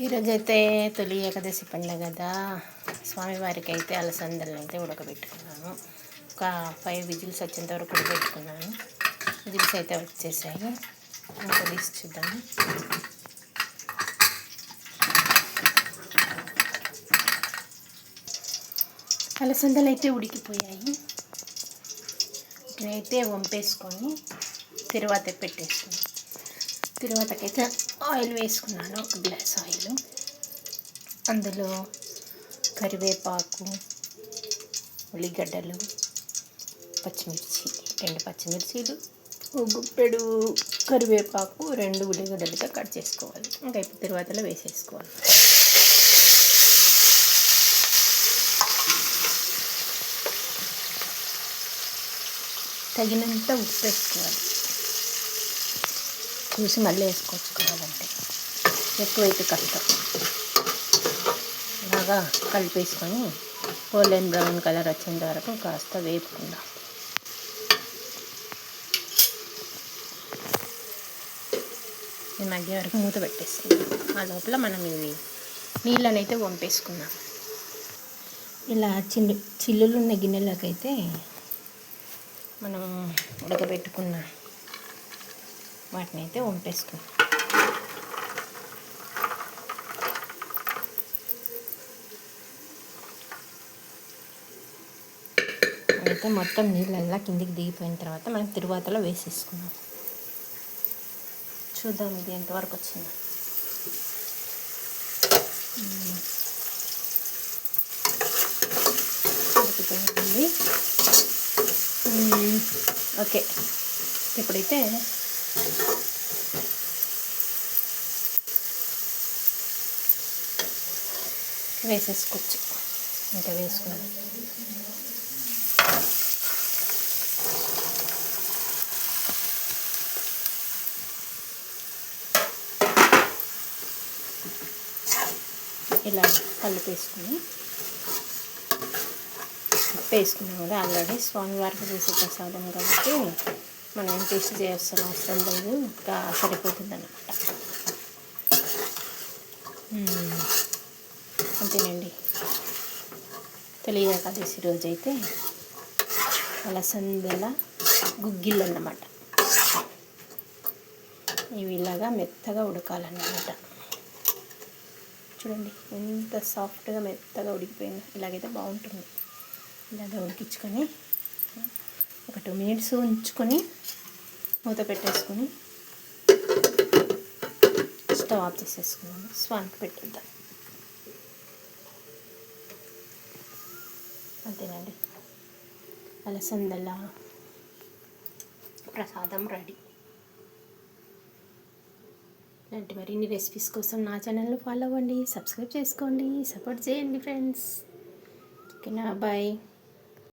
ఈరోజైతే తొలి ఏకాదశి పండుగ కదా, స్వామివారికి అయితే అలసందలను అయితే ఉడకబెట్టుకున్నాను. ఒక 5 విజిల్స్ వచ్చేంత వరకు ఉడకబెట్టుకున్నాను. విజిల్స్ అయితే వచ్చేసాయి. ఇంకా తీసి చూద్దాము. అలసందలు అయితే ఉడికిపోయాయి. వీటినైతే వంపేసుకొని తిరువాత పెట్టేసుకున్నాను. తిరువాతకైతే ఆయిల్ వేసుకున్నాను, 1 గ్లాస్ ఆయిల్. అందులో కరివేపాకు, ఉల్లిగడ్డలు, పచ్చిమిర్చి, 2 పచ్చిమిర్చీలు, గుప్పెడు కరివేపాకు, 2 ఉల్లిగడ్డలతో కట్ చేసుకోవాలి. ఇంకా ఇప్పుడు తిరువాతలో వేసేసుకోవాలి. తగినంత ఉప్పు వేసుకోవాలి. చూసి మళ్ళీ వేసుకోవచ్చు కావాలంటే, ఎక్కువైతే కష్టం. బాగా కలిపేసుకొని గోల్డెన్ బ్రౌన్ కలర్ వచ్చేంత వరకు కాస్త వేపుకుందాం. ఈ మధ్య వరకు మూత పెట్టేసుకుందాం. ఆ లోపల మనం ఇవి నీళ్ళనైతే వంపేసుకుందాం. ఇలా చిల్లులు ఉన్న గిన్నెలకైతే మనం ఉడకబెట్టుకున్న వాటిని అయితే వంపేసుకుందాం. అయితే మొత్తం నీళ్ళల్లా కిందికి దిగిపోయిన తర్వాత మనం తిరువాతలో వేసేసుకున్నాం. చూద్దాం ఇది ఎంతవరకు వచ్చిందో. ఉడుకుతుంది. ఓకే, ఇప్పుడైతే వేసేసుకోవచ్చు. ఇంకా వేసుకున్నాను. ఇలా కలిపేసుకుని వేసుకున్నాం కదా. ఆల్రెడీ స్వామివారికి చేసే ప్రసాదం కాబట్టి మనం టేస్ట్ చేయాల్సిన అవసరం లేదు, ఇంకా సరిపోతుంది అన్నమాట. అంతేనండి. తొలి ఏకాదశి రోజు అయితే అలసందల గుగ్గిళ్ళు అన్నమాట. ఇవి ఇలాగా మెత్తగా ఉడకాలన్నమాట. చూడండి ఎంత సాఫ్ట్గా మెత్తగా ఉడికిపోయిందో. ఇలాగైతే బాగుంటుంది. ఇలాగ ఉడికించుకొని ఒక 2 మినిట్స్ ఉంచుకొని మూత పెట్టేసుకొని స్టవ్ ఆఫ్ చేసేసుకున్నాము. స్వామికి పెట్టేద్దాం. అంతేనండి, అలసందల ప్రసాదం రెడీ. ఇలాంటి మరిన్ని రెసిపీస్ కోసం నా ఛానల్ని ఫాలో అవ్వండి, సబ్స్క్రైబ్ చేసుకోండి, సపోర్ట్ చేయండి ఫ్రెండ్స్. ఓకేనా, బాయ్.